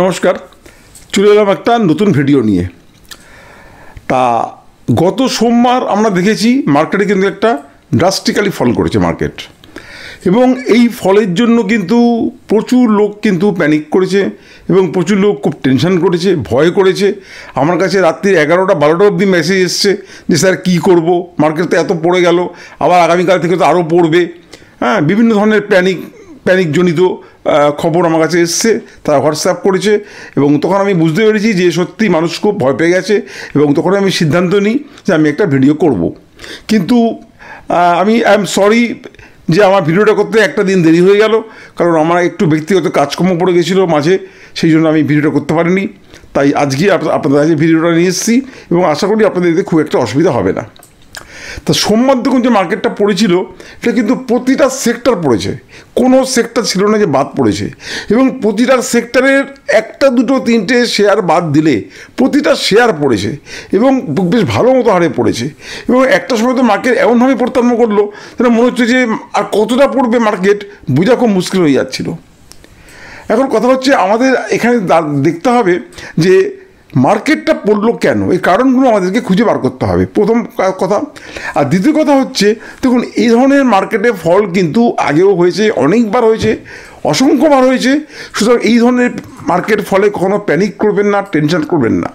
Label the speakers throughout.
Speaker 1: নমস্কার, চলে এলাম একটা নতুন ভিডিও নিয়ে। তা গত সোমবার আমরা দেখেছি মার্কেটে কিন্তু একটা ড্রাস্টিক্যালি ফল করেছে মার্কেট, এবং এই ফলের জন্য কিন্তু প্রচুর লোক কিন্তু প্যানিক করেছে এবং প্রচুর লোক খুব টেনশন করেছে, ভয় করেছে। আমার কাছে রাত্রি 11টা-12টা অবধি মেসেজ এসছে যে স্যার কী করবো, মার্কেট তো এত পড়ে গেল, আবার আগামীকাল থেকে তো আরও পড়বে। হ্যাঁ, বিভিন্ন ধরনের প্যানিকজনিত খবর আমার কাছে এসছে, তারা হোয়াটসঅ্যাপ করেছে, এবং তখন আমি বুঝতে পেরেছি যে সত্যি মানুষ খুব ভয় পেয়ে গেছে, এবং তখন আমি সিদ্ধান্ত নিই যে আমি একটা ভিডিও করব। কিন্তু আমি আই এম সরি যে আমার ভিডিওটা করতে একটা দিন দেরি হয়ে গেল, কারণ আমার একটু ব্যক্তিগত কাজকর্ম পড়ে গেছিলো মাঝে, সেই জন্য আমি ভিডিওটা করতে পারিনি। তাই আজকে আপনাদের কাছে ভিডিওটা নিয়ে এসেছি, এবং আশা করি আপনাদের এতে খুব একটা অসুবিধা হবে না। তা সোমবার দেখুন যে মার্কেটটা পড়েছিল, এটা কিন্তু প্রতিটা সেক্টর পড়েছে, কোনো সেক্টর ছিল না যে বাদ পড়েছে, এবং প্রতিটা সেক্টরের একটা দুটো তিনটে শেয়ার বাদ দিলে প্রতিটা শেয়ার পড়েছে, এবং বেশ ভালো মতো হারে পড়েছে। এবং একটা সময় তো মার্কেট এমনভাবে পড়তে আরম্ভ করলো যেন মনে হচ্ছে যে আর কতটা পড়বে মার্কেট বোঝা খুব মুশকিল হয়ে যাচ্ছিল। এখন কথা হচ্ছে আমাদের এখানে দেখতে হবে যে মার্কেটটা পড়লো কেন, এই কারণগুলো আমাদেরকে খুঁজে বার করতে হবে, প্রথম কথা। আর দ্বিতীয় কথা হচ্ছে, দেখুন এই ধরনের মার্কেটে ফল কিন্তু আগেও হয়েছে, অনেকবার হয়েছে, অসংখ্যবার হয়েছে। সুতরাং এই ধরনের মার্কেট ফলে কখনো প্যানিক করবেন না, টেনশন করবেন না।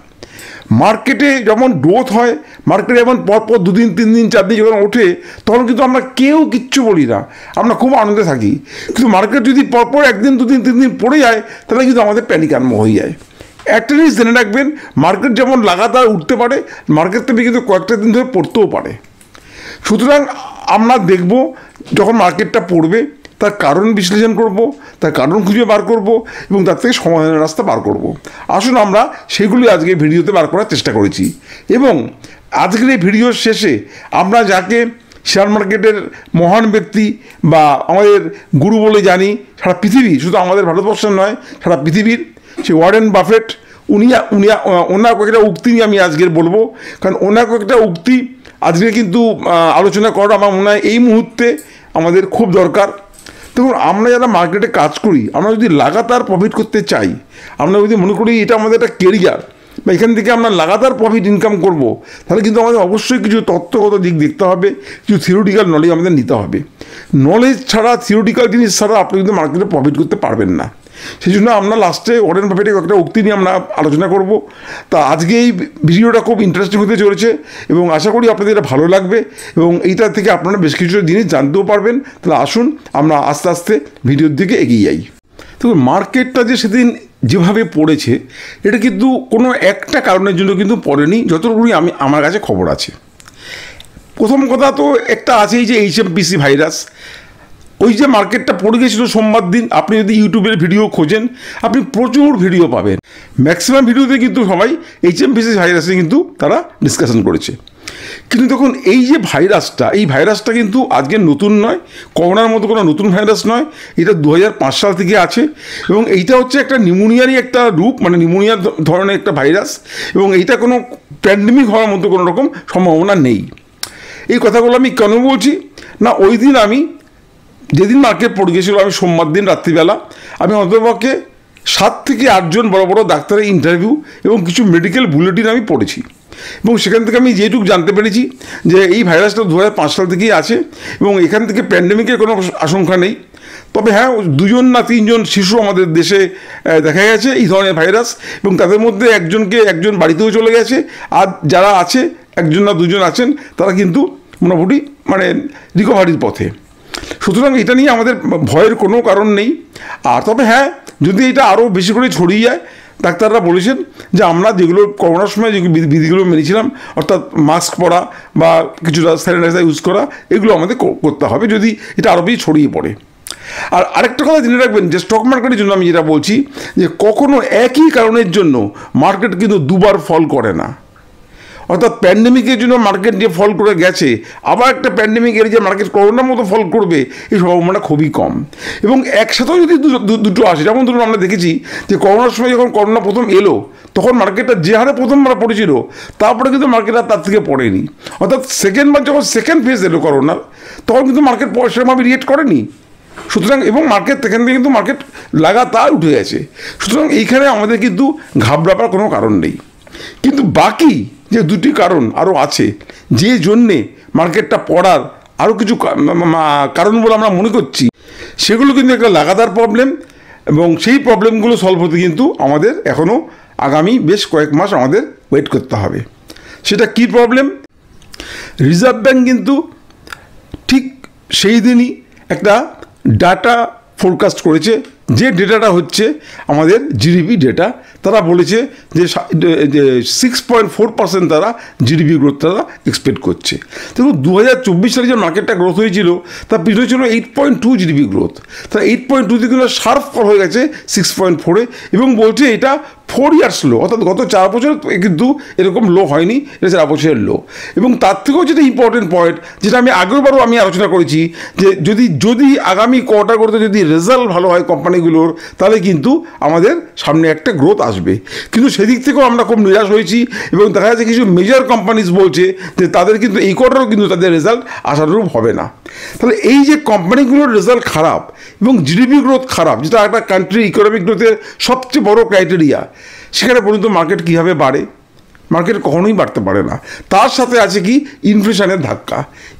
Speaker 1: মার্কেটে যেমন গ্রোথ হয়, মার্কেটে যেমন পরপর 2 দিন 3 দিন 4 দিন যখন ওঠে, তখন কিন্তু আমরা কেউ কিচ্ছু বলি না, আমরা খুব আনন্দে থাকি। কিন্তু মার্কেট যদি পরপর 1 দিন 2 দিন 3 দিন পড়ে যায়, তাহলে কিন্তু আমাদের প্যানিক আরম্ভ হয়ে যায়। একটা জিনিস জেনে রাখবেন, মার্কেট যেমন লাগাতার উঠতে পারে, মার্কেট থেকে কিন্তু কয়েকটা দিন ধরে পড়তেও পারে। সুতরাং আমরা দেখব যখন মার্কেটটা পড়বে তার কারণ বিশ্লেষণ করব, তার কারণ খুঁজে বার করব, এবং তার থেকে সমাধানের রাস্তা বার করব। আসুন আমরা সেগুলি আজকে ভিডিওতে বার করার চেষ্টা করেছি, এবং আজকের এই ভিডিওর শেষে আমরা যাকে শেয়ার মার্কেটের মহান ব্যক্তি বা আমাদের গুরু বলে জানি সারা পৃথিবী, শুধু আমাদের ভারতবর্ষের নয় সারা পৃথিবীর, সে ওয়ারেন বাফেট, ওনার কয়েকটা উক্তি নিয়ে আমি আজকের বলবো, কারণ ওনার কয়েকটা উক্তি আজকে কিন্তু আলোচনা করা আমার মনে হয় এই মুহূর্তে আমাদের খুব দরকার। দেখুন, আমরা যারা মার্কেটে কাজ করি, আমরা যদি লাগাতার প্রফিট করতে চাই, আমরা যদি মনে করি এটা আমাদের একটা কেরিয়ার বা এখান থেকে আমরা লাগাতার প্রফিট ইনকাম করব, তাহলে কিন্তু আমাদের অবশ্যই কিছু তত্ত্বগত দিক দেখতে হবে, কিছু থিওরিটিক্যাল নলেজ আমাদের নিতে হবে। নলেজ ছাড়া, থিওরিটিক্যাল জিনিস ছাড়া আপনি কিন্তু মার্কেটে প্রফিট করতে পারবেন না। সেই জন্য আমরা লাস্টে ওয়ারেন বাফেটের একটা উক্তি নিয়ে আমরা আলোচনা করব। তা আজকে এই ভিডিওটা খুব ইন্টারেস্টিং হতে চলেছে, এবং আশা করি আপনাদের এটা ভালো লাগবে, এবং এইটা থেকে আপনারা বেশ কিছু জিনিস জানতেও পারবেন। তাহলে আসুন আমরা আস্তে আস্তে ভিডিওর দিকে এগিয়ে যাই। তো মার্কেটটা যে সেদিন যেভাবে পড়েছে, এটা কিন্তু কোনো একটা কারণের জন্য কিন্তু পড়েনি, যতটুকু আমার কাছে খবর আছে। প্রথম কথা তো একটা আছেই যে HMPC ভাইরাস। ওই যে মার্কেটটা পড়ে গেছিলো সোমবার দিন, আপনি যদি ইউটিউবের ভিডিও খোঁজেন আপনি প্রচুর ভিডিও পাবেন, ম্যাক্সিমাম ভিডিওতে কিন্তু সবাই HMPC ভাইরাসে কিন্তু তারা ডিসকাশন করেছে। কিন্তু দেখুন এই যে ভাইরাসটা, এই ভাইরাসটা কিন্তু আজকে নতুন নয়, করোনার মতো কোনো নতুন ভাইরাস নয়, এটা 2005 সাল থেকে আছে, এবং এইটা হচ্ছে একটা নিউমোনিয়ারই একটা রূপ, মানে নিউমোনিয়ার ধরনের একটা ভাইরাস, এবং এইটা কোনো প্যান্ডেমিক হওয়ার মতো কোনো রকম সম্ভাবনা নেই। এই কথাগুলো আমি কেন বলছি না, ওই দিন আমি যেদিন মার্কেট পড়ে গেছিলো, আমি সোমবার দিন রাত্রিবেলা আমি অন্ততপক্ষে 7 থেকে 8 জন বড় বড় ডাক্তারের ইন্টারভিউ এবং কিছু মেডিকেল বুলেটিন আমি পড়েছি, এবং সেখান থেকে আমি যেটুকু জানতে পেরেছি যে এই ভাইরাসটা 2005 সাল থেকেই আছে, এবং এখান থেকে প্যান্ডেমিকের কোনো আশঙ্কা নেই। তবে হ্যাঁ, 2 জন না 3 জন শিশু আমাদের দেশে দেখা গেছে এই ধরনের ভাইরাস, এবং তাদের মধ্যে একজন বাড়িতেও চলে গেছে, আর যারা আছে 1জন না 2 জন আছেন তারা কিন্তু মোটামুটি মানে রিকভারির পথে। সুতরাং এটা নিয়ে আমাদের ভয়ের কোনো কারণ নেই। আর তবে হ্যাঁ, যদি এটা আরও বেশি করে ছড়িয়ে যায়, ডাক্তাররা বলেছেন যে আমরা যেগুলো করোনার সময় যে বিধিগুলো মেনেছিলাম, অর্থাৎ মাস্ক পরা বা কিছুটা স্যানিটাইজার ইউজ করা, এগুলো আমাদের করতে হবে যদি এটা আরও বেশি ছড়িয়ে পড়ে। আর আরেকটা কথা জেনে রাখবেন যে স্টক মার্কেটের জন্য আমি যেটা বলছি, যে কখনো একই কারণের জন্য মার্কেট কিন্তু দুবার ফল করে না। অর্থাৎ প্যান্ডেমিকের জন্য মার্কেট যে ফল করে গেছে, আবার একটা প্যান্ডেমিকের যে মার্কেট করোনার মতো ফল করবে, এই সম্ভাবনা খুবই কম। এবং একসাথেও যদি দুটো আসে, যেমন ধরুন আমরা দেখেছি যে করোনার সময় যখন করোনা প্রথম এলো, তখন মার্কেটটা যে হারে প্রথমবার পড়েছিল, তারপরে কিন্তু মার্কেট আর তার থেকে পড়েনি। অর্থাৎ যখন সেকেন্ড ফেজ এলো করোনার, তখন কিন্তু মার্কেট সেরকমভাবে রিয়েক্ট করেনি। সুতরাং এবং মার্কেট এখান থেকে কিন্তু মার্কেট লাগাতার উঠে গেছে। সুতরাং এইখানে আমাদের কিন্তু ঘাবড়াবার কোনো কারণ নেই। কিন্তু বাকি যে দুটি কারণ আরও আছে, যে জন্যে মার্কেটটা পড়ার আরও কিছু কারণ বলে আমরা মনে করছি, সেগুলো কিন্তু একটা লাগাতার প্রবলেম, এবং সেই প্রবলেমগুলো সলভ হতে কিন্তু আমাদের এখনও আগামী বেশ কয়েক মাস আমাদের ওয়েট করতে হবে। সেটা কী প্রবলেম? রিজার্ভ ব্যাঙ্ক কিন্তু ঠিক সেই দিনই একটা ডাটা ফোরকাস্ট করেছে, যে ডেটাটা হচ্ছে আমাদের জিডিপি ডেটা। তারা বলেছে যে 6.4% তারা জিডিপি গ্রোথ তারা এক্সপেক্ট করছে। দেখুন 2024 সালে যে মার্কেটটা গ্রোথ হয়েছিল তার পিছনে ছিল 8.2 জিডিপি গ্রোথ। তারা 8.2 থেকে শার্প ফল হয়ে গেছে 6.4-এ, এবং বলছে এটা 4 ইয়ার্স লো, অর্থাৎ গত 4 বছর কিন্তু এরকম লো হয়নি, এটা 4 বছরের লো। এবং তার থেকেও যেটা ইম্পর্টেন্ট পয়েন্ট, যেটা আমি আগেরবারও আলোচনা করেছি, যে যদি আগামী কোয়ার্টারগুলোতে যদি রেজাল্ট ভালো হয় কোম্পানিগুলোর, তাহলে কিন্তু আমাদের সামনে একটা গ্রোথ আসবে। কিন্তু সেদিক থেকেও আমরা খুব নিরাশ হয়েছি, এবং দেখা যাচ্ছে কিছু মেজর কোম্পানিজ বলছে যে তাদের কিন্তু এই কোয়ার্টারও কিন্তু তাদের রেজাল্ট আশানুরূপ হবে না। তাহলে এই যে কোম্পানিগুলোর রেজাল্ট খারাপ এবং জিডিপি গ্রোথ খারাপ, যেটা একটা কান্ট্রির ইকোনমিক গ্রোথের সবচেয়ে বড় ক্রাইটেরিয়া, সেখানে পর্যন্ত মার্কেট কীভাবে বাড়ে? মার্কেট কখনোই বাড়তে পারে না। তার সাথে আছে কি? ইনফ্লেশনের ধাক্কা।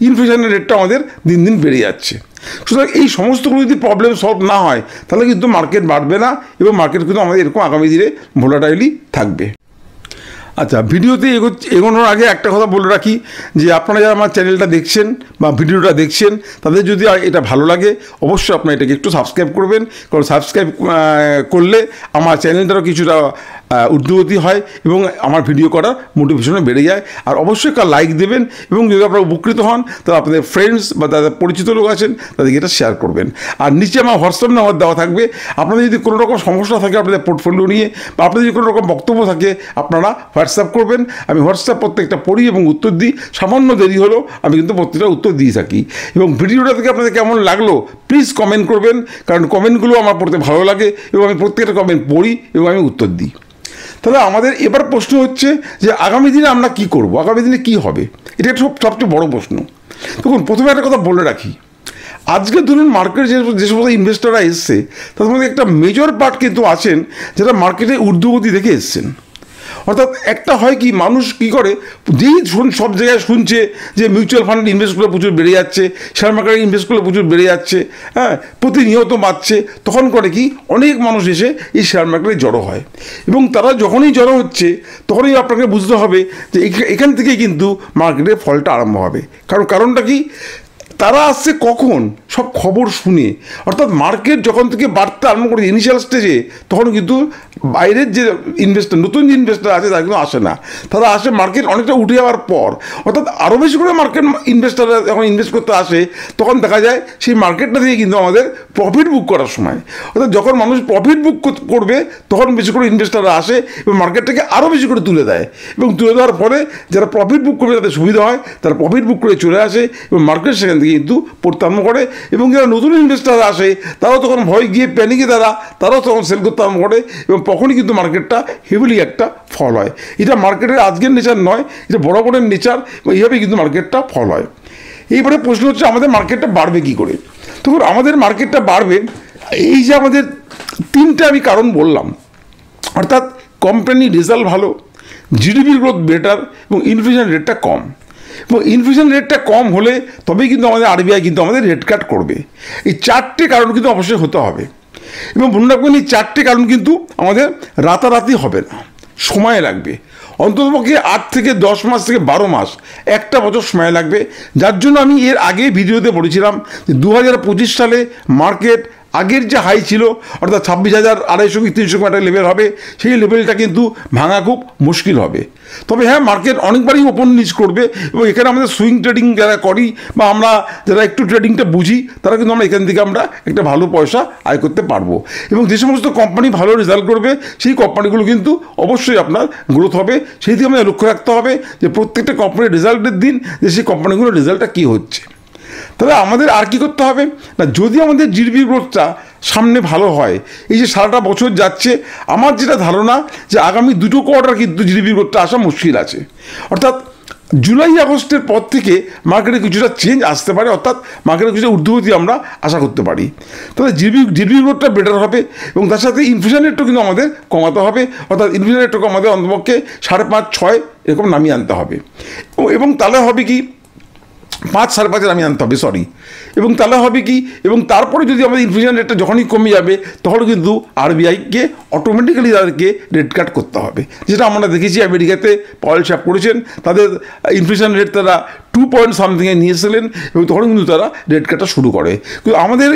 Speaker 1: ইনফ্লেশনের রেটটা আমাদের দিন দিন বেড়ে যাচ্ছে। সুতরাং এই সমস্তগুলো যদি প্রবলেম সলভ না হয়, তাহলে কিন্তু মার্কেট বাড়বে না, এবং মার্কেট কিন্তু আমাদের এরকম আগামী দিনে ভোলাটাইলি থাকবে। আচ্ছা, ভিডিওতে এগোনোর আগে একটা কথা বলে রাখি, যে আপনারা যারা আমার চ্যানেলটা দেখছেন বা ভিডিওটা দেখছেন, তাদের যদি এটা ভালো লাগে, অবশ্যই আপনারা এটাকে একটু সাবস্ক্রাইব করবেন, কারণ সাবস্ক্রাইব করলে আমার চ্যানেলটারও কিছুটা ঊর্ধ্বগতি হয় এবং আমার ভিডিও করার মোটিভেশনও বেড়ে যায়। আর অবশ্যই একটা লাইক দেবেন, এবং যদি আপনারা উপকৃত হন তাহলে আপনাদের ফ্রেন্ডস বা তাদের পরিচিত লোক আছেন তাদেরকে এটা শেয়ার করবেন। আর নিচে আমার হোয়াটসঅ্যাপ নাম্বার দেওয়া থাকবে। আপনাদের যদি কোনো রকম সমস্যা থাকে আপনাদের পোর্টফোলিও নিয়ে, বা আপনাদের যদি কোনো রকম বক্তব্য থাকে, আপনারা হোয়াটসঅ্যাপ করবেন। আমি হোয়াটসঅ্যাপ প্রত্যেকটা পড়ি এবং উত্তর দিই। সামান্য দেরি হলো, আমি কিন্তু প্রত্যেকটা উত্তর দিয়ে থাকি। এবং ভিডিওটা থেকে আপনাদের কেমন লাগলো প্লিজ কমেন্ট করবেন, কারণ কমেন্টগুলো আমার পড়তে ভালো লাগে, এবং আমি প্রত্যেকটা কমেন্ট পড়ি এবং আমি উত্তর দিই। তাহলে আমাদের এবার প্রশ্ন হচ্ছে যে আগামী দিনে আমরা কি করব, আগামী দিনে কি হবে? এটা সবচেয়ে বড় প্রশ্ন। দেখুন, প্রথমে একটা কথা বলে রাখি, আজকে ধরুন মার্কেটে যে সমস্ত ইনভেস্টররা এসছে, তাদের মধ্যে একটা মেজর পার্ট কিন্তু আছেন যারা মার্কেটে ঊর্ধ্বগতি দেখে এসছেন। অর্থাৎ একটা হয় কি, মানুষ কি করে, যেই সব জায়গায় শুনছে যে মিউচুয়াল ফান্ড ইনভেস্টগুলো প্রচুর বেড়ে যাচ্ছে, শেয়ার মার্কেটে ইনভেস্টগুলো প্রচুর বেড়ে যাচ্ছে, হ্যাঁ, প্রতিনিয়ত বাড়ছে, তখন করে কি অনেক মানুষ এসে এই শেয়ার মার্কেটে জড়ো হয়। এবং তারা যখনই জড়ো হচ্ছে, তখনই আপনাকে বুঝতে হবে যে এখান থেকেই কিন্তু মার্কেটের ফলটা আরম্ভ হবে। কারণটা কি? তারা আসছে কখন? সব খবর শুনে। অর্থাৎ মার্কেট যখন থেকে বাড়তে আরম্ভ করে ইনিশিয়াল স্টেজে, তখন কিন্তু বাইরের যে ইনভেস্টার, নতুন যে ইনভেস্টার আছে, তারা কিন্তু আসে না। তারা আসে মার্কেট অনেকটা উঠে যাওয়ার পর। অর্থাৎ আরও বেশি করে মার্কেট ইনভেস্টাররা যখন ইনভেস্ট করতে আসে, তখন দেখা যায় সেই মার্কেটটা থেকে কিন্তু আমাদের প্রফিট বুক করার সময়, অর্থাৎ যখন মানুষ প্রফিট বুক করবে, তখন বেশি করে ইনভেস্টাররা আসে এবং মার্কেটটাকে আরও বেশি করে তুলে দেয়। এবং তুলে দেওয়ার পরে যারা প্রফিট বুক করবে, তাদের সুবিধা হয়, তারা প্রফিট বুক করে চলে আসে এবং মার্কেট সেখান থেকে কিন্তু পড়তে আরম্ভ করে। এবং যারা নতুন ইনভেস্টাররা আসে, তারাও তখন ভয় গিয়ে প্যানিকে তারাও তখন সেল করতে আরম্ভ করে, এবং তখনই কিন্তু মার্কেটটা হেভিলি একটা ফল হয়। এটা মার্কেটের আজকের নেচার নয়, এটা বরাবরের নেচার, এবং এইভাবেই কিন্তু মার্কেটটা ফল হয়। এইবারে প্রশ্ন হচ্ছে আমাদের মার্কেটটা বাড়বে কী করে? তখন আমাদের মার্কেটটা বাড়বে, এই যে আমাদের তিনটে আমি কারণ বললাম, অর্থাৎ কোম্পানির রেজাল্ট ভালো, জিডিপি গ্রোথ বেটার, এবং ইনফ্লেশন রেটটা কম। এবং ইনফ্লেশন রেটটা কম হলে তবেই কিন্তু আমাদের আরবিআই কিন্তু আমাদের রেট কাট করবে। এই চারটে কারণ কিন্তু অবশ্যই হতে হবে। এবং মনে রাখবেন, এই চারটে কারণ কিন্তু আমাদের রাতারাতি হবে না, সময় লাগবে। অন্ততপক্ষে 8 থেকে 10 মাস থেকে 12 মাস, একটা বছর সময় লাগবে। যার জন্য আমি এর আগে ভিডিওতে বলেছিলাম যে 2025 সালে মার্কেট আগের যে হাই ছিল, অর্থাৎ 26,200-300 একটা লেভেল হবে, সেই লেভেলটা কিন্তু ভাঙা খুব মুশকিল হবে। তবে হ্যাঁ, মার্কেট অনেকবারই ওপর নিচ করবে, এবং এখানে আমাদের সুইং ট্রেডিং যারা করি বা আমরা যারা একটু ট্রেডিংটা বুঝি, তারা কিন্তু আমরা এখান থেকে আমরা একটা ভালো পয়সা আয় করতে পারবো। এবং যে সমস্ত কোম্পানি ভালো রেজাল্ট করবে, সেই কোম্পানিগুলো কিন্তু অবশ্যই আপনার গ্রোথ হবে। সেই দিকে আমাদের লক্ষ্য রাখতে হবে যে প্রত্যেকটা কোম্পানির রেজাল্টের দিন যে সেই কোম্পানিগুলোর রেজাল্টটা কী হচ্ছে। তাহলে আমাদের আর কি করতে হবে না, যদি আমাদের জিডিপি গ্রোথটা সামনে ভালো হয়, এই যে সারাটা বছর যাচ্ছে, আমার যেটা ধারণা যে আগামী 2 কোয়ার্টার কিন্তু জিডিপি গ্রোথটা আসা মুশকিল আছে। অর্থাৎ জুলাই আগস্টের পর থেকে মার্কেটে কিছুটা চেঞ্জ আসতে পারে, অর্থাৎ মার্কেটে কিছুটা ঊর্ধ্বগতি আমরা আশা করতে পারি। তাহলে জিডিপি গ্রোথটা বেটার হবে এবং তার সাথে ইনফ্লেশন রেটটাও কিন্তু আমাদের কমাতে হবে, অর্থাৎ ইনফ্লেশন রেটটাকে আমাদের অন্তপক্ষে 5.5-6 এরকম নামিয়ে আনতে হবে। এবং তাহলে হবে কি 5-5.5 নামিয়ে আনতে হবে, সরি। এবং তাহলে হবে কি, এবং তারপরে যদি আমাদের ইনফ্লেশন রেটটা যখনই কমে যাবে তখন কিন্তু আরবিআইকে অটোমেটিক্যালি তাদেরকে রেট কাট করতে হবে, যেটা আমরা দেখেছি আমেরিকাতে পাওয়েল সাহেব করেছেন। তাদের ইনফ্লেশন রেট তারা 2 পয়েন্ট সামথিংয়ে নিয়েছিলেন এবং তখন কিন্তু তারা রেট কাটটা শুরু করে। কিন্তু আমাদের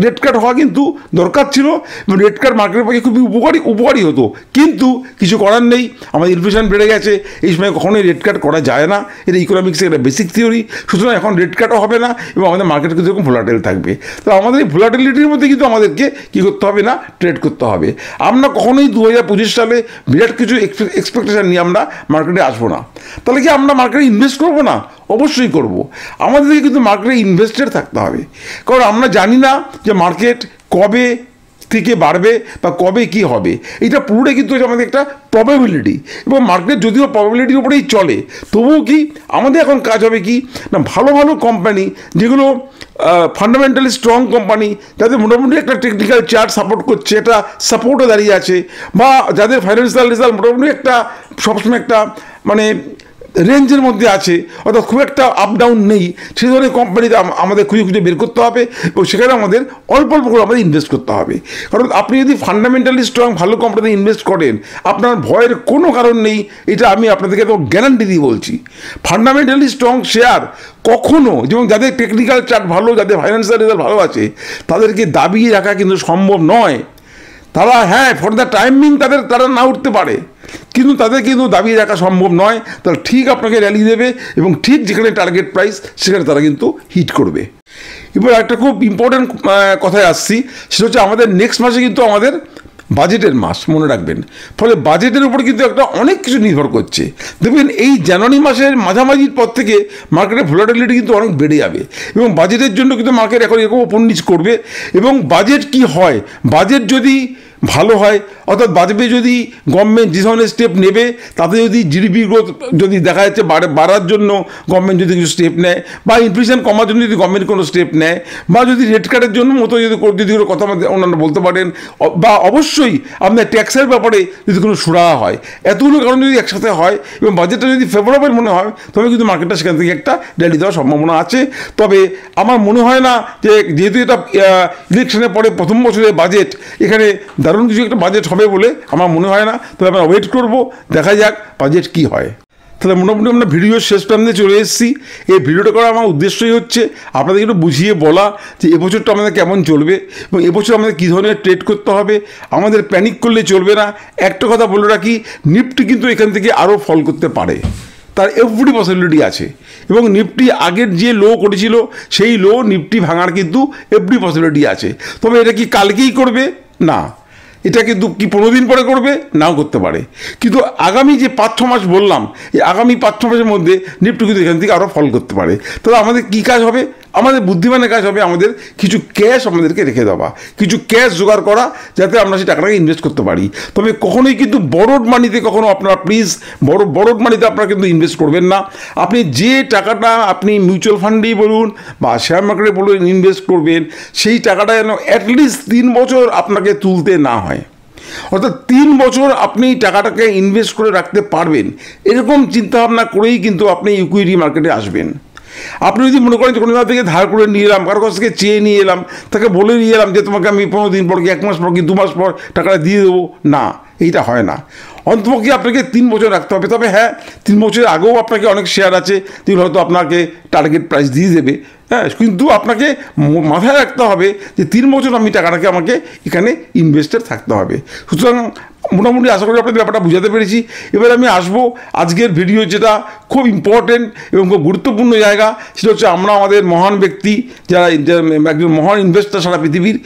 Speaker 1: রেট কাট হওয়া কিন্তু দরকার ছিল এবং রেট কাট মার্কেটের পক্ষে খুবই উপকারী হতো, কিন্তু কিছু করার নেই, আমাদের ইনফ্লেশন বেড়ে গেছে। এই সময় কখনোই রেট কাট করা যায় না, এটা ইকোনমিক্সের একটা বেসিক থিওরি। সুতরাং এখন রেট কাটও হবে না এবং আমাদের মার্কেট কিন্তু এরকম ভোলাটাইল থাকবে। তো আমাদের এই ভোলাটিলিটির মধ্যে কিন্তু আমাদেরকে কী করতে হবে না, ট্রেড করতে হবে। আমরা কখনোই 2025 সালে বিরাট কিছু এক্সপেকটেশন নিয়ে আমরা মার্কেটে আসবো না। তাহলে কি আমরা মার্কেটে ইনভেস্ট করবো না? অবশ্যই করব। আমাদেরকে কিন্তু মার্কেটে ইনভেস্টেড থাকতে হবে, কারণ আমরা জানি না যে মার্কেট কবে থেকে বাড়বে বা কবে কি হবে। এটা পুরোটাই কিন্তু আমাদের একটা প্রবাবিলিটি, এবং মার্কেট যদিও প্রবাবিলিটির উপরেই চলে, তবুও কি আমাদের এখন কাজ হবে কি না, ভালো ভালো কোম্পানি যেগুলো ফান্ডামেন্টালি স্ট্রং কোম্পানি, যাদের মোটামুটি একটা টেকনিক্যাল চার্ট সাপোর্ট করছে, একটা সাপোর্টও দাঁড়িয়ে আছে, বা যাদের ফাইন্যান্সিয়াল রেজাল্ট মোটামুটি একটা সবসময় একটা মানে রেঞ্জের মধ্যে আছে, অর্থাৎ খুব একটা আপ ডাউন নেই, সেই ধরনের কোম্পানিতে আমাদের খুঁজে বের করতে হবে এবং সেখানে আমাদের অল্প অল্প করে আমাদের ইনভেস্ট করতে হবে। কারণ আপনি যদি ফান্ডামেন্টালি স্ট্রং ভালো কোম্পানিতে ইনভেস্ট করেন, আপনার ভয়ের কোনো কারণ নেই, এটা আমি আপনাদেরকে তো গ্যারান্টি দিয়ে বলছি। ফান্ডামেন্টালি স্ট্রং শেয়ার কখনো, যেমন যাদের টেকনিক্যাল চার্ট ভালো, যাদের ফাইন্যান্সিয়াল রেজাল্ট ভালো আছে, তাদেরকে দাবিয়ে রাখা কিন্তু সম্ভব নয়। তারা হ্যাঁ ফর দ্য টাইমিং তারা না উঠতে পারে, কিন্তু তাদের কিন্তু দাবিয়ে রাখা সম্ভব নয়। তারা ঠিক আপনাকে র্যালি দেবে এবং ঠিক যেখানে টার্গেট প্রাইস সেখানে তারা কিন্তু হিট করবে। এবার একটা খুব ইম্পর্টেন্ট কথায় আসছি, সেটা হচ্ছে আমাদের নেক্সট মাসে কিন্তু আমাদের বাজেটের মাস, মনে রাখবেন। ফলে বাজেটের উপর কিন্তু একটা অনেক কিছু নির্ভর করছে। দেখবেন এই জানুয়ারি মাসের মাঝামাঝির পর থেকে মার্কেটের ভোলাটিলিটি কিন্তু অনেক বেড়ে যাবে এবং বাজেটের জন্য কিন্তু মার্কেট এখন এরকম ওপর নিচ করবে। এবং বাজেট কি হয়, বাজেট যদি ভালো হয়, অর্থাৎ বাজেটে যদি গভর্নমেন্ট যে ধরনের স্টেপ নেবে, তাতে যদি জিডিপি গ্রোথ যদি দেখা যাচ্ছে বাড়ার জন্য গভর্নমেন্ট যদি কিছু স্টেপ নেয়, বা ইনফ্লেশন কমার জন্য যদি গভর্নমেন্ট কোনো স্টেপ নেয়, বা যদি রেট কাটের জন্য মতো যদি কোনো কথা অন্যান্য বলতে পারেন, বা অবশ্যই আপনার ট্যাক্সের ব্যাপারে যদি কোনো সুরাহা হয়, এতগুলো কারণ যদি একসাথে হয় এবং বাজেটটা যদি ফেভারেবল মনে হয়, তবে কিন্তু মার্কেটটা সেখান থেকে একটা র্যালি দেওয়ার সম্ভাবনা আছে। তবে আমার মনে হয় না যে যেহেতু এটা ইলেকশনের পরে প্রথম বছরের বাজেট, এখানে দারুণ কিছু একটা বাজেট হবে বলে আমার মনে হয় না। তবে আমরা ওয়েট করব, দেখা যাক বাজেট কি হয়। তাহলে মোটামুটি আমরা ভিডিওর শেষ প্রান্তে চলে এসেছি। এই ভিডিওটা করার আমার উদ্দেশ্যই হচ্ছে আপনাদের একটু বুঝিয়ে বলা যে এবছরটা আমাদের কেমন চলবে এবং এবছর আমাদের কী ধরনের ট্রেড করতে হবে। আমাদের প্যানিক করলে চলবে না। একটা কথা বলে রাখি, নিফটি কিন্তু এখান থেকে আরও ফল করতে পারে, তার এভরি পসিবিলিটি আছে। এবং নিফটি আগের যে লো করেছিল সেই লো নিফটি ভাঙার কিন্তু এভরি পসিবিলিটি আছে। তবে এটা কি কালকেই করবে? না, এটা কিন্তু কি 15 দিন পরে করবে? নাও করতে পারে। কিন্তু আগামী যে 5-6 মাস বললাম, এই আগামী 5-6 মাসের মধ্যে নিফটি কিন্তু এখান থেকে আরও ফল করতে পারে। তাহলে আমাদের কী কাজ হবে? আমাদের বুদ্ধিমানের কাজ হবে আমাদের কিছু ক্যাশ আমাদেরকে রেখে দেওয়া, কিছু ক্যাশ জোগাড় করা, যাতে আমরা সেই টাকাটাকে ইনভেস্ট করতে পারি। তবে কখনোই কিন্তু বড়োড মানিতে কখনো আপনারা প্লিজ বড়োড মানিতে আপনারা কিন্তু ইনভেস্ট করবেন না। আপনি যে টাকাটা আপনি মিউচুয়াল ফান্ডেই বলুন বা শেয়ার মার্কেটে বলুন ইনভেস্ট করবেন, সেই টাকাটা যেন অ্যাটলিস্ট 3 বছর আপনাকে তুলতে না হয়। অর্থাৎ 3 বছর আপনি টাকাটাকে ইনভেস্ট করে রাখতে পারবেন, এরকম চিন্তাভাবনা করেই কিন্তু আপনি ইকুইটি মার্কেটে আসবেন। আপনি যদি মনে করেন যে কোনো জায়গা থেকে ধার করে নিয়ে এলাম, কারো কাছ থেকে চেয়ে নিয়ে এলাম, তাকে বলে নিয়ে এলাম যে তোমাকে আমি 15 দিন পর কি 1 মাস পর কি 2 মাস পর টাকাটা দিয়ে দেবো, না, এইটা হয় না। অন্তপক্ষে আপনাকে 3 বছর রাখতে হবে। তবে হ্যাঁ, 3 বছরের আগেও আপনাকে অনেক শেয়ার আছে যেগুলো হয়তো আপনাকে টার্গেট প্রাইস দিয়ে দেবে, হ্যাঁ, কিন্তু আপনাকে মাথায় রাখতে হবে যে 3 বছর আমি টাকাটাকে আমাকে এখানে ইনভেস্টেড থাকতে হবে। সুতরাং মোটামুটি আশা করি আপনাদের ব্যাপারটা বুঝাতে পেরেছি। এবার আমি আসবো আজকের ভিডিও, যেটা খুব ইম্পর্টেন্ট এবং খুব গুরুত্বপূর্ণ জায়গা, সেটা হচ্ছে আমরা আমাদের মহান ব্যক্তি, যারা একজন মহান ইনভেস্টার সারা পৃথিবীর,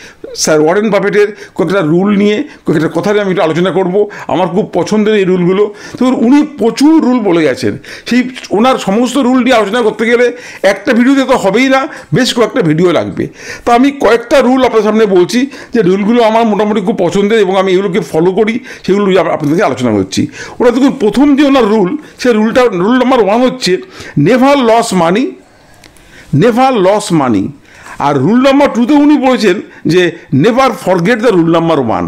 Speaker 1: স্যার ওয়ারেন বাফেটের কয়েকটা রুল নিয়ে, কয়েকটা কথা নিয়ে আমি একটু আলোচনা করব। আমার খুব পছন্দের এই রুলগুলো। তো উনি প্রচুর রুল বলে গেছেন, সেই ওনার সমস্ত রুল নিয়ে আলোচনা করতে গেলে একটা ভিডিওতে তো হবেই না, বেশ কয়েকটা ভিডিও লাগবে। তো আমি কয়েকটা রুল আপনার সামনে বলছি, যে রুলগুলো আমার মোটামুটি খুব পছন্দের এবং আমি এগুলোকে ফলো করি সেগুলো আপনাদেরকে আলোচনা করছি। ওরা দেখুন প্রথম যে ওনার রুল, সেই রুল নাম্বার 1 হচ্ছে নেভার লস মানি। আর রুল নাম্বার 2তে উনি বলেছেন যে never forget the rule number 1।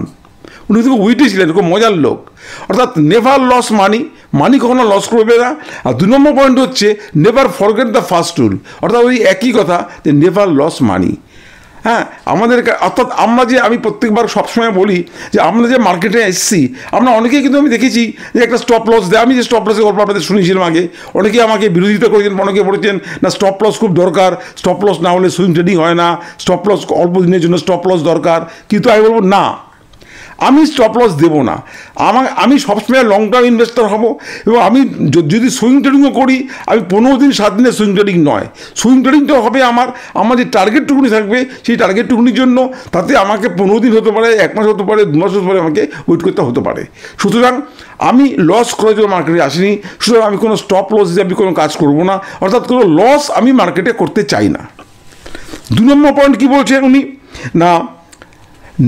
Speaker 1: উনি খুব উইটি ছিলেন, খুব মজার লোক। অর্থাৎ নেভার লস মানি কখনো লস করবে না। আর 2 নম্বর পয়েন্ট হচ্ছে never forget the first rule, অর্থাৎ ওই একই কথা যে নেভার লস মানি। হ্যাঁ, আমাদের অর্থাৎ আমি প্রত্যেকবার সবসময় বলি যে আমরা যে মার্কেটে এসেছি, আমরা অনেকেই কিন্তু আমি দেখেছি যে একটা স্টপ লস দেয়। আমি যে স্টপ লসের গল্প আপনাদের শুনেছিলাম আগে, অনেকে আমাকে বিরোধিতা করেছেন, অনেকে বলেছেন না স্টপ লস খুব দরকার, স্টপ লস না হলে সুইং ট্রেডিং হয় না, স্টপ লস অল্প দিনের জন্য স্টপ লস দরকার। কিন্তু আমি বলবো না, আমি স্টপ লস দেবো না। আমি সবসময় লং টার্ম ইনভেস্টর হব। এবং আমি যদি সুইং ট্রেডিংও করি, আমি 15 দিন 7 দিনের সুইং ট্রেডিং নয়, সুইং ট্রেডিংটা হবে আমার যে টার্গেটটুকুনি থাকবে, সেই টার্গেটটুকুনির জন্য তাতে আমাকে 15 দিন হতে পারে, 1 মাস হতে পারে, 2 মাস হতে পারে, আমাকে ওয়েট করতে হতে পারে। সুতরাং আমি লস করার জন্য মার্কেটে আসিনি। সুতরাং আমি কোনো স্টপ লস দিয়ে আমি কোনো কাজ করব না, অর্থাৎ কোনো লস আমি মার্কেটে করতে চাই না। 2 নম্বর পয়েন্ট কী বলছেন উনি, না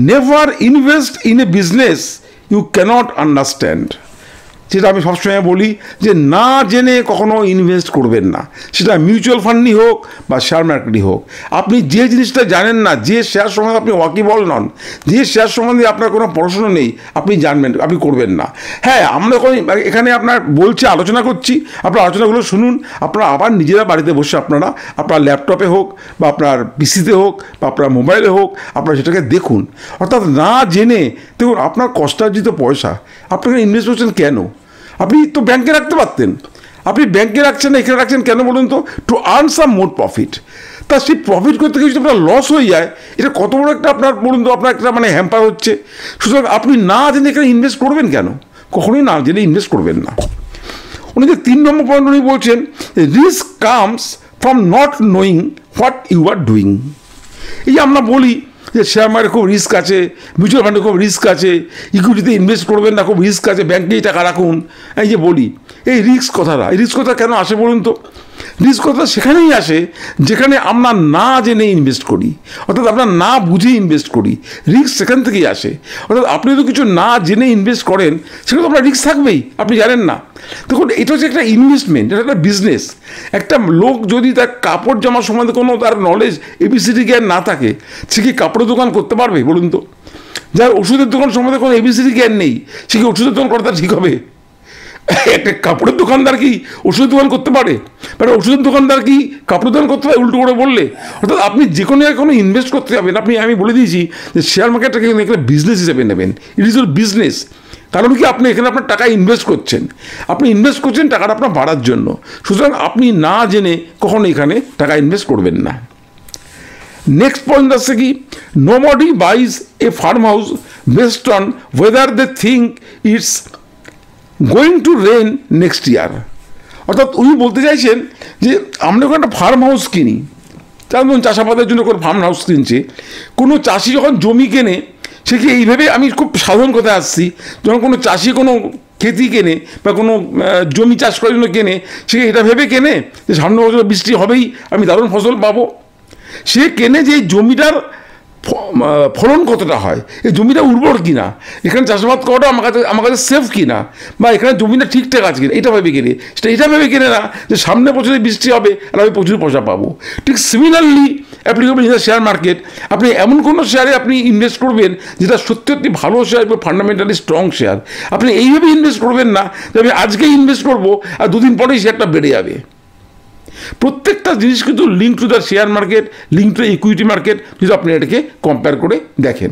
Speaker 1: never invest in a business you can't understand. যেটা আমি সবসময় বলি যে না জেনে কখনো ইনভেস্ট করবেন না, সেটা মিউচুয়াল ফান্ডই হোক বা শেয়ার মার্কেটই হোক। আপনি যে জিনিসটা জানেন না, যে শেয়ার সম্বন্ধে আপনি ওয়াকিবল নন, যে শেয়ার সম্বন্ধে আপনার কোনো পড়াশোনা নেই, আপনি জানবেন, আপনি করবেন না। হ্যাঁ, আমরা এখানে আপনার আলোচনা করছি, আপনার আলোচনাগুলো শুনুন। আপনারা আবার নিজেরা বাড়িতে বসে আপনার ল্যাপটপে হোক বা আপনার পিসিতে হোক বা আপনার মোবাইলে হোক, আপনারা সেটাকে দেখুন। অর্থাৎ না জেনে দেখুন, আপনার কষ্টার্জিত পয়সা আপনাকে ইনভেস্ট করছেন কেন? আপনি তো ব্যাংকে রাখতে পারতেন, আপনি ব্যাংকে রাখছেন না, এখানে রাখছেন কেন বলুন তো? To earn some more profit. তা সেই প্রফিট করতে গিয়ে যদি আপনার লস হয়ে যায়, এটা কত বড় একটা আপনার বলুন তো, আপনার একটা হ্যাম্পার হচ্ছে। সুতরাং আপনি না জেনে এখানে ইনভেস্ট করবেন কেন? কখনোই না জেনে ইনভেস্ট করবেন না। উনি যে 3 নম্বর পয়েন্ট উনি বলছেন, risk comes from not knowing what you are doing. এই যে আমরা বলি যে শেয়ার মার্কেটে খুব রিস্ক আছে, মিউচুয়াল ফান্ডে খুব রিস্ক আছে, ইকুইটিতে ইনভেস্ট করবেন না, খুব রিস্ক আছে, ব্যাংকেই টাকা রাখুন। এই যে বলি, এই রিস্ক কথা কেন আসে বলুন তো? রিস্ক কথা সেখানেই আসে যেখানে আমরা না জেনে ইনভেস্ট করি, অর্থাৎ আমরা না বুঝে ইনভেস্ট করি। রিস্ক সেখান থেকেই আসে। অর্থাৎ আপনি যদি কিছু না জেনে ইনভেস্ট করেন, সেখানে তো আপনার রিস্ক থাকবেই, আপনি জানেন না। দেখুন, এটা হচ্ছে একটা ইনভেস্টমেন্ট, এটা একটা বিজনেস। একটা লোক যদি তার কাপড় জামার সম্বন্ধে কোনো তার নলেজ এবিসিডি জ্ঞান না থাকে, সে কি কাপড়ের দোকান করতে পারবে বলুন তো? যার ওষুধের দোকান সম্বন্ধে কোনো এবিসিডি জ্ঞান নেই, সে কি ওষুধের দোকান করা ঠিক হবে? একটা কাপড়ের দোকানদার কি ওষুধের দোকান করতে পারে? মানে ওষুধের দোকানদার কি কাপড়ের দোকান করতে পারে? উল্টো করে বললে, অর্থাৎ আপনি যে কোনো ইনভেস্ট করতে যাবেন, আমি বলে দিয়েছি যে শেয়ার মার্কেটটাকে এখানে বিজনেস হিসেবে নেবেন। It is your business. কারণ কি, আপনি এখানে আপনার টাকা ইনভেস্ট করছেন, টাকাটা আপনার বাড়ার জন্য। সুতরাং আপনি না জেনে কখনো এখানে টাকা ইনভেস্ট করবেন না। নেক্সট পয়েন্ট আসছে কি, nobody buys a farm house based on whether they think it's going to rain next year. অর্থাৎ উনি বলতে চাইছেন যে আমরা যখন একটা ফার্ম হাউস কিনি, যেমন চাষাবাদের জন্য কোনো ফার্ম হাউস কিনছে, কোনো চাষি যখন জমি কেনে, সে কি এইভাবে, আমি খুব সাধারণ কথায় আসছি, যখন কোনো চাষি কোনো খেতি কেনে বা কোনো জমি চাষ করার জন্য কেনে, সে এটা ভেবে কেনে যে সামনের বছর বৃষ্টি হবেই, আমি দারুণ ফসল পাবো। সে কেনে যে জমিটার ফলন কতটা হয়, এই জমিটা উর্বর কিনা, এখানে চাষাবাদ করাটা আমার কাছে সেফ কিনা, বা এখানে জমিটা ঠিকঠাক আছে কিনা, এটা ভেবে কেনে। এটা ভেবে কেনে না যে সামনে বছরে বৃষ্টি হবে আর আমি প্রচুর পয়সা পাবো। ঠিক similarly applicable in the share market. আপনি এমন কোনো শেয়ারে আপনি ইনভেস্ট করবেন যেটা সত্যি সত্যি ভালো শেয়ার এবং ফান্ডামেন্টালি স্ট্রং শেয়ার। আপনি এইভাবে ইনভেস্ট করবেন না যে আমি আজকে ইনভেস্ট করবো আর 2 দিন পরেই শেয়ারটা বেড়ে যাবে। প্রত্যেকটা জিনিস কিন্তু link to the share market, link to equity market, যদি আপনি এটাকে কম্পেয়ার করে দেখেন।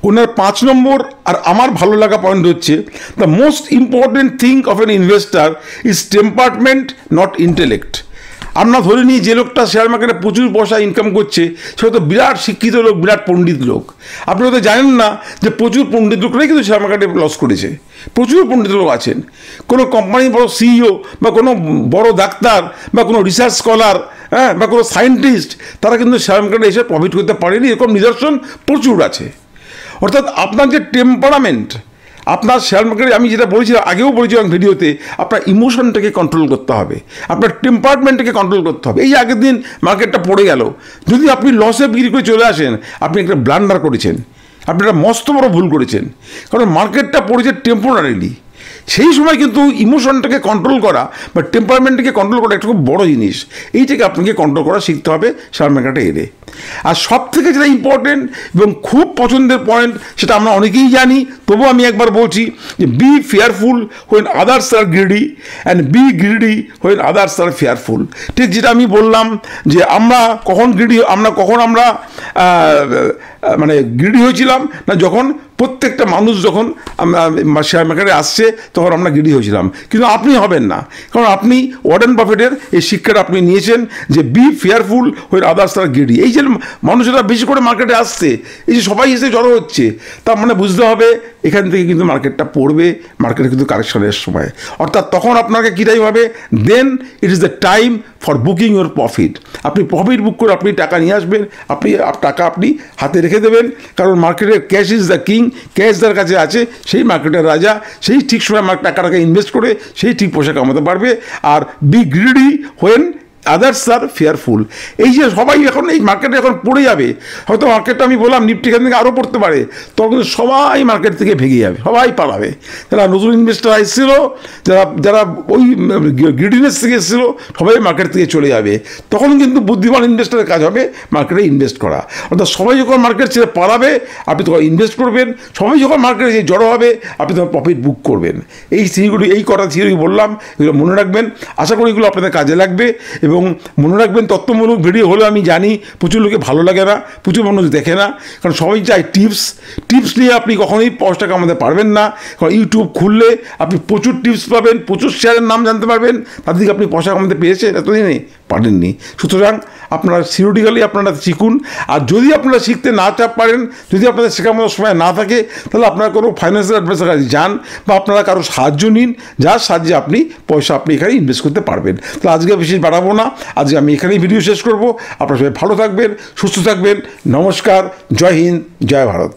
Speaker 1: ওনার 5 নম্বর আর আমার ভালো লাগা পয়েন্ট হচ্ছে, the most important thing of N investor is temperament not intellect. আমরা ধরে নিই যে লোকটা শেয়ার মার্কেটে প্রচুর পয়সা ইনকাম করছে, সে হয়তো বিরাট শিক্ষিত লোক, বিরাট পণ্ডিত লোক। আপনি হয়তো জানেন না যে প্রচুর পণ্ডিত লোকরাই কিন্তু শেয়ার মার্কেটে লস করেছে। প্রচুর পণ্ডিত লোক আছেন, কোনো কোম্পানির বড় সিইও বা কোনো বড় ডাক্তার বা কোনো রিসার্চ স্কলার, বা কোনো সায়েন্টিস্ট, তারা কিন্তু শেয়ার মার্কেটে এসে প্রফিট করতে পারেনি, এরকম নিদর্শন প্রচুর আছে। অর্থাৎ আপনার যে টেম্পারামেন্ট, আপনার শেয়ার মার্কেটে আমি যেটা বলেছিলাম, আগেও বলেছিলাম ভিডিওতে, আপনার ইমোশনটাকে কন্ট্রোল করতে হবে, আপনার টেম্পারমেন্টটাকে কন্ট্রোল করতে হবে। এই আগের দিন মার্কেটটা পড়ে গেল, যদি আপনি লসে বিক্রি করে চলে আসেন, আপনি একটা ব্লান্ডার করেছেন, আপনি একটা মস্ত বড় ভুল করেছেন, কারণ মার্কেটটা পড়েছে টেম্পোরারিলি। সেই সময় কিন্তু ইমোশনটাকে কন্ট্রোল করা বা টেম্পারমেন্টকে কন্ট্রোল করা একটা খুব বড় জিনিস। এইটাকে আপনাকে কন্ট্রোল করা শিখতে হবে শেয়ার মার্কেটে এলে। আর সব থেকে যেটা ইম্পর্টেন্ট এবং খুব পছন্দের পয়েন্ট, সেটা আমরা অনেকেই জানি, তবু আমি একবার বলছি যে be fearful when others are greedy and be greedy when others are fearful. ঠিক যেটা আমি বললাম যে আমরা কখন মানে গ্রিডি হয়েছিলাম না, যখন প্রত্যেকটা মানুষ যখন শেয়ার মার্কেটে আসছে তখন আমরা গ্রিডি হয়েছিলাম। কিন্তু আপনি হবেন না, কারণ আপনি ওয়ারেন বাফেটের এই শিক্ষাটা আপনি নিয়েছেন যে be fearful when others are greedy. এই যে মানুষেরা বেশি করে মার্কেটে আসছে, এই যে সবাই এসে জড়ো হচ্ছে, তার মানে বুঝতে হবে এখান থেকে কিন্তু মার্কেটটা পড়বে, মার্কেটে কিন্তু কারেকশনের সময়। অর্থাৎ তখন আপনাকে কী টাইম হবে, then it is the time for booking your profit. আপনি প্রফিট বুক করে আপনি টাকা নিয়ে আসবেন, টাকা আপনি হাতে রেখে দেবেন, কারণ মার্কেটের cash is the king. Cash যার কাছে আছে সেই মার্কেটের রাজা, সেই ঠিক সময় টাকাটাকে ইনভেস্ট করে সেই ঠিক পয়সা কামাতে পারবে। আর be greedy when others are fearful. এই যে সবাই এখন এই মার্কেটে এখন পড়ে যাবে, হয়তো মার্কেটটা আমি বললাম নিফটি এখান থেকে আরও পড়তে পারে, তখন কিন্তু সবাই মার্কেট থেকে ভেঙে যাবে, সবাই পালাবে। যারা নতুন ইনভেস্টার এসেছিল, যারা ওই গ্রিডিনেস থেকে এসেছিল, সবাই মার্কেট থেকে চলে যাবে। তখন কিন্তু বুদ্ধিমান ইনভেস্টারের কাজ হবে মার্কেটে ইনভেস্ট করা। অর্থাৎ সবাই যখন মার্কেট ছেড়ে পালাবে আপনি তখন ইনভেস্ট করবেন, সবাই যখন মার্কেটে জড়ো হবে আপনি তখন প্রফিট বুক করবেন। এই কটা থিওরি বললাম, এগুলো মনে রাখবেন। আশা করি এগুলো আপনাদের কাজে লাগবে। এবং মনে রাখবেন, তথ্যমূলক ভিডিও হলে আমি জানি প্রচুর লোকে ভালো লাগে না, প্রচুর মানুষ দেখে না, কারণ সবাই চায় টিপস নিয়ে আপনি কখনোই পয়সা কামাতে পারবেন না। কারণ ইউটিউব খুললে আপনি প্রচুর টিপস পাবেন, প্রচুর শেয়ারের নাম জানতে পারবেন, তার দিকে আপনি পয়সা কামাতে পেরেছেন এতদিনে পারেননি। সুতরাং আপনারা থিওরিটিক্যালি আপনারা শিখুন। আর যদি আপনারা শিখতে না পারেন, যদি আপনাদের শেখার মতো সময় না থাকে, তাহলে আপনারা কোনো ফাইন্যান্সিয়াল অ্যাডভাইসার কাছে যান বা আপনারা কারো সাহায্য নিন, যার সাহায্যে আপনি এখানে ইনভেস্ট করতে পারবেন। তাহলে আজকে বেশি বাড়াবো না, আজকে আমি এখানেই ভিডিও শেষ করব। আপনারা সবাই ভালো থাকবেন, সুস্থ থাকবেন। নমস্কার, জয় হিন্দ, জয় ভারত।